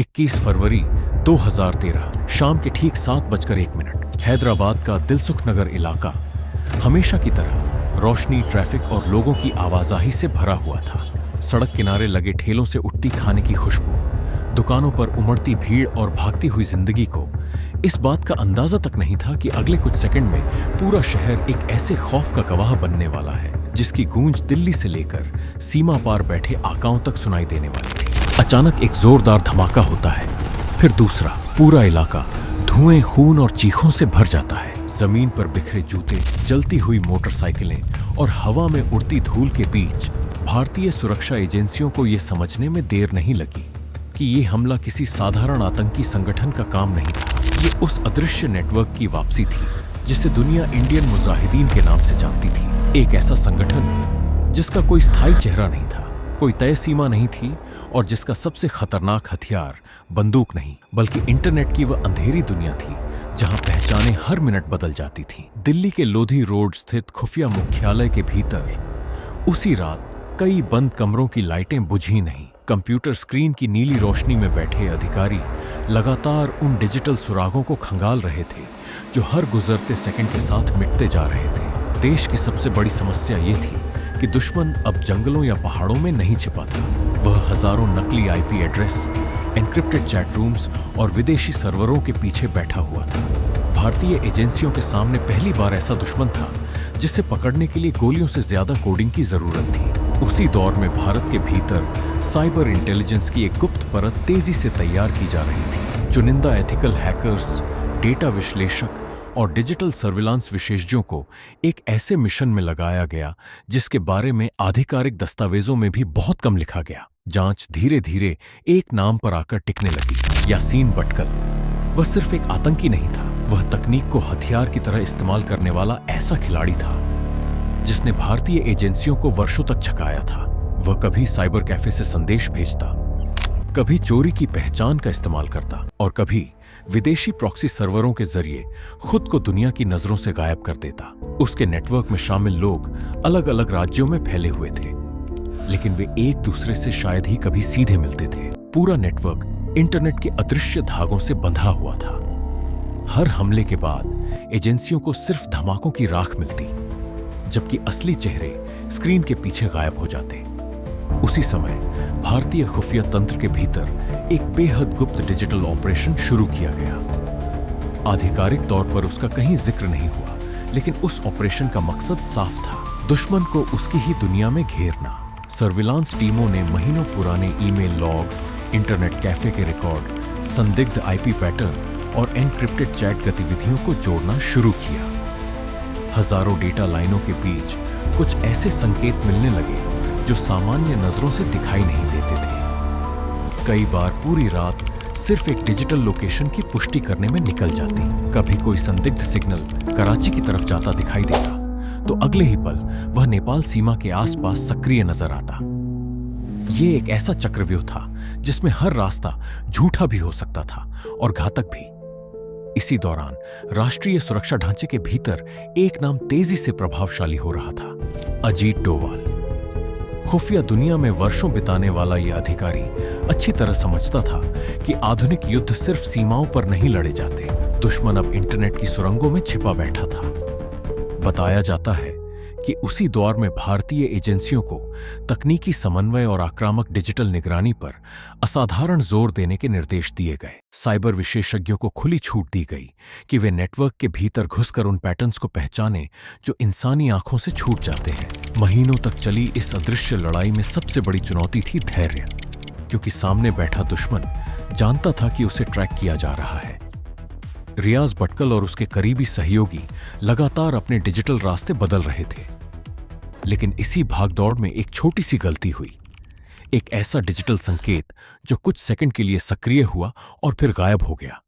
21 फरवरी 2013 शाम के ठीक 7:01 हैदराबाद का दिलसुख नगर इलाका हमेशा की तरह रोशनी, ट्रैफिक और लोगों की आवाजाही से भरा हुआ था। सड़क किनारे लगे ठेलों से उठती खाने की खुशबू, दुकानों पर उमड़ती भीड़ और भागती हुई जिंदगी को इस बात का अंदाजा तक नहीं था कि अगले कुछ सेकंड में पूरा शहर एक ऐसे खौफ का गवाह बनने वाला है जिसकी गूंज दिल्ली से लेकर सीमा पार बैठे आकाओं तक सुनाई देने वाली थी। अचानक एक जोरदार धमाका होता है, फिर दूसरा। पूरा इलाका धुएं, खून और चीखों से भर जाता है। जमीन पर बिखरे जूते, जलती हुई मोटरसाइकिलें और हवा में उड़ती धूल के बीच भारतीय सुरक्षा एजेंसियों को यह समझने में देर नहीं लगी कि ये हमला किसी साधारण आतंकी संगठन का काम नहीं था। ये उस अदृश्य नेटवर्क की वापसी थी जिसे दुनिया इंडियन मुजाहिदीन के नाम से जानती थी। एक ऐसा संगठन जिसका कोई स्थायी चेहरा नहीं था, कोई तय सीमा नहीं थी और जिसका सबसे खतरनाक हथियार बंदूक नहीं बल्कि इंटरनेट की वह अंधेरी दुनिया थी जहां पहचानें हर मिनट बदल जाती थी। दिल्ली के लोधी रोड स्थित खुफिया मुख्यालय के भीतर उसी रात कई बंद कमरों की लाइटें बुझी नहीं। कंप्यूटर स्क्रीन की नीली रोशनी में बैठे अधिकारी लगातार उन डिजिटल सुरागों को खंगाल रहे थे जो हर गुजरते सेकंड के साथ मिटते जा रहे थे। देश की सबसे बड़ी समस्या ये थी कि दुश्मन अब जंगलों या पहाड़ों में नहीं छिपा था। वह हजारों नकली IP address, encrypted chat rooms और विदेशी सर्वरों के पीछे बैठा हुआ था। भारतीय एजेंसियों के सामने पहली बार ऐसा दुश्मन था जिसे पकड़ने के लिए गोलियों से ज्यादा कोडिंग की जरूरत थी। उसी दौर में भारत के भीतर साइबर इंटेलिजेंस की एक गुप्त परत तेजी से तैयार की जा रही थी। चुनिंदा एथिकल हैकर्स, डेटा विश्लेषक और डिजिटल सर्विलांस विशेषज्ञों को एक ऐसे मिशन में लगाया गया जिसके बारे में आधिकारिक दस्तावेजों में भी बहुत कम लिखा गया। जांच धीरे धीरे एक नाम पर आकर टिकने लगी, यासीन भटकल। वह सिर्फ एक आतंकी नहीं था, वह तकनीक को हथियार की तरह इस्तेमाल करने वाला ऐसा खिलाड़ी था जिसने भारतीय एजेंसियों को वर्षों तक छकाया था। वह कभी साइबर कैफे से संदेश भेजता, कभी चोरी की पहचान का इस्तेमाल करता और कभी विदेशी प्रॉक्सी सर्वरों के जरिए खुद को दुनिया की नजरों से गायब कर देता। उसके नेटवर्क में शामिल लोग अलग अलग राज्यों में फैले हुए थे, लेकिन वे एक दूसरे से शायद ही कभी सीधे मिलते थे। पूरा नेटवर्क इंटरनेट के अदृश्य धागों से बंधा हुआ था। हर हमले के बाद एजेंसियों को सिर्फ धमाकों की राख मिलती, जबकि असली चेहरे स्क्रीन के पीछे गायब हो जाते। उसी समय भारतीय खुफिया तंत्र के भीतर एक बेहद गुप्त डिजिटल ऑपरेशन शुरू किया गया। आधिकारिक तौर पर उसका कहीं जिक्र नहीं हुआ, लेकिन उस ऑपरेशन का मकसद साफ था, दुश्मन को उसकी ही दुनिया में घेरना। सर्विलांस टीमों ने महीनों पुराने ईमेल लॉग, इंटरनेट कैफे के रिकॉर्ड, संदिग्ध आईपी पैटर्न और एन्क्रिप्टेड चैट गतिविधियों को जोड़ना शुरू किया। हजारों डेटा लाइनों के बीच कुछ ऐसे संकेत मिलने लगे जो सामान्य नजरों से दिखाई नहीं देते थे। कई बार पूरी रात सिर्फ एक डिजिटल लोकेशन की पुष्टि करने में निकल जाती। कभी कोई संदिग्ध सिग्नल कराची की तरफ जाता दिखाई देता तो अगले ही पल वह नेपाल सीमा के आसपास सक्रिय नजर आता। यह एक ऐसा चक्रव्यूह था जिसमें हर रास्ता झूठा भी हो सकता था और घातक भी। इसी दौरान राष्ट्रीय सुरक्षा ढांचे के भीतर एक नाम तेजी से प्रभावशाली हो रहा था, अजीत डोवाल। खुफिया दुनिया में वर्षों बिताने वाला यह अधिकारी अच्छी तरह समझता था कि आधुनिक युद्ध सिर्फ सीमाओं पर नहीं लड़े जाते। दुश्मन अब इंटरनेट की सुरंगों में छिपा बैठा था। बताया जाता है कि उसी दौर में भारतीय एजेंसियों को तकनीकी समन्वय और आक्रामक डिजिटल निगरानी पर असाधारण जोर देने के निर्देश दिए गए। साइबर विशेषज्ञों को खुली छूट दी गई कि वे नेटवर्क के भीतर घुसकर उन पैटर्न्स को पहचानें जो इंसानी आंखों से छूट जाते हैं। महीनों तक चली इस अदृश्य लड़ाई में सबसे बड़ी चुनौती थी धैर्य, क्योंकि सामने बैठा दुश्मन जानता था कि उसे ट्रैक किया जा रहा है। रियाज भटकल और उसके करीबी सहयोगी लगातार अपने डिजिटल रास्ते बदल रहे थे, लेकिन इसी भागदौड़ में एक छोटी सी गलती हुई। एक ऐसा डिजिटल संकेत जो कुछ सेकंड के लिए सक्रिय हुआ और फिर गायब हो गया।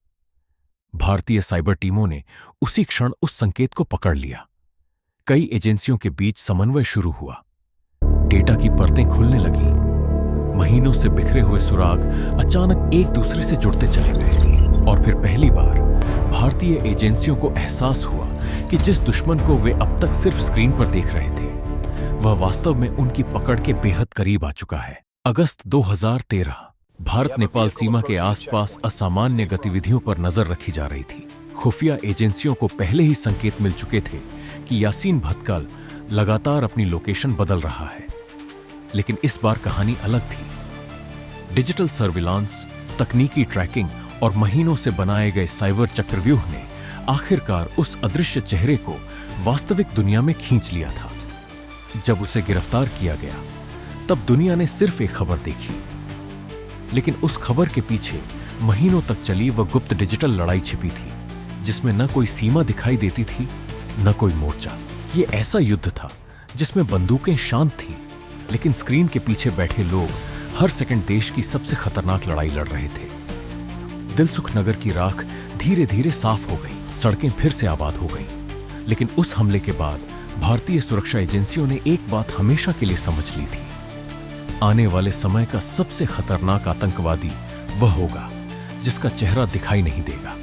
भारतीय साइबर टीमों ने उसी क्षण उस संकेत को पकड़ लिया। कई एजेंसियों के बीच समन्वय शुरू हुआ, डेटा की परतें खुलने लगी। महीनों से बिखरे हुए सुराग अचानक एक दूसरे से जुड़ते चले गए और फिर पहली बार भारतीय एजेंसियों को एहसास हुआ कि जिस दुश्मन को वे अब तक सिर्फ स्क्रीन पर देख रहे थे, वह वास्तव में उनकी पकड़ के बेहद करीब आ चुका है। अगस्त 2013 भारत नेपाल सीमा के आसपास असामान्य गतिविधियों पर नजर रखी जा रही थी। खुफिया एजेंसियों को पहले ही संकेत मिल चुके थे कि यासीन भटकल लगातार अपनी लोकेशन बदल रहा है। लेकिन इस बार कहानी अलग थी। डिजिटल सर्विलांस, तकनीकी ट्रैकिंग और महीनों से बनाए गए साइबर चक्रव्यूह ने आखिरकार उस अदृश्य चेहरे को वास्तविक दुनिया में खींच लिया था। जब उसे गिरफ्तार किया गया तब दुनिया ने सिर्फ एक खबर देखी, लेकिन उस खबर के पीछे महीनों तक चली वह गुप्त डिजिटल लड़ाई छिपी थी, जिसमें न कोई सीमा दिखाई देती थी, न कोई मोर्चा। ये ऐसा युद्ध था जिसमें बंदूकें शांत थीं, लेकिन स्क्रीन के पीछे बैठे लोग हर सेकंड देश की सबसे खतरनाक लड़ाई लड़ रहे थे। दिलसुख नगर की राख धीरे धीरे साफ हो गई, सड़कें फिर से आबाद हो गईं। लेकिन उस हमले के बाद भारतीय सुरक्षा एजेंसियों ने एक बात हमेशा के लिए समझ ली थी, आने वाले समय का सबसे खतरनाक आतंकवादी वह होगा जिसका चेहरा दिखाई नहीं देगा,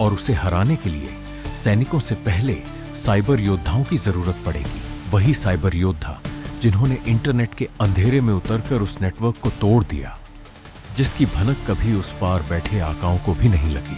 और उसे हराने के लिए सैनिकों से पहले साइबर योद्धाओं की जरूरत पड़ेगी। वही साइबर योद्धा जिन्होंने इंटरनेट के अंधेरे में उतरकर उस नेटवर्क को तोड़ दिया, जिसकी भनक कभी उस पार बैठे आकाओं को भी नहीं लगी।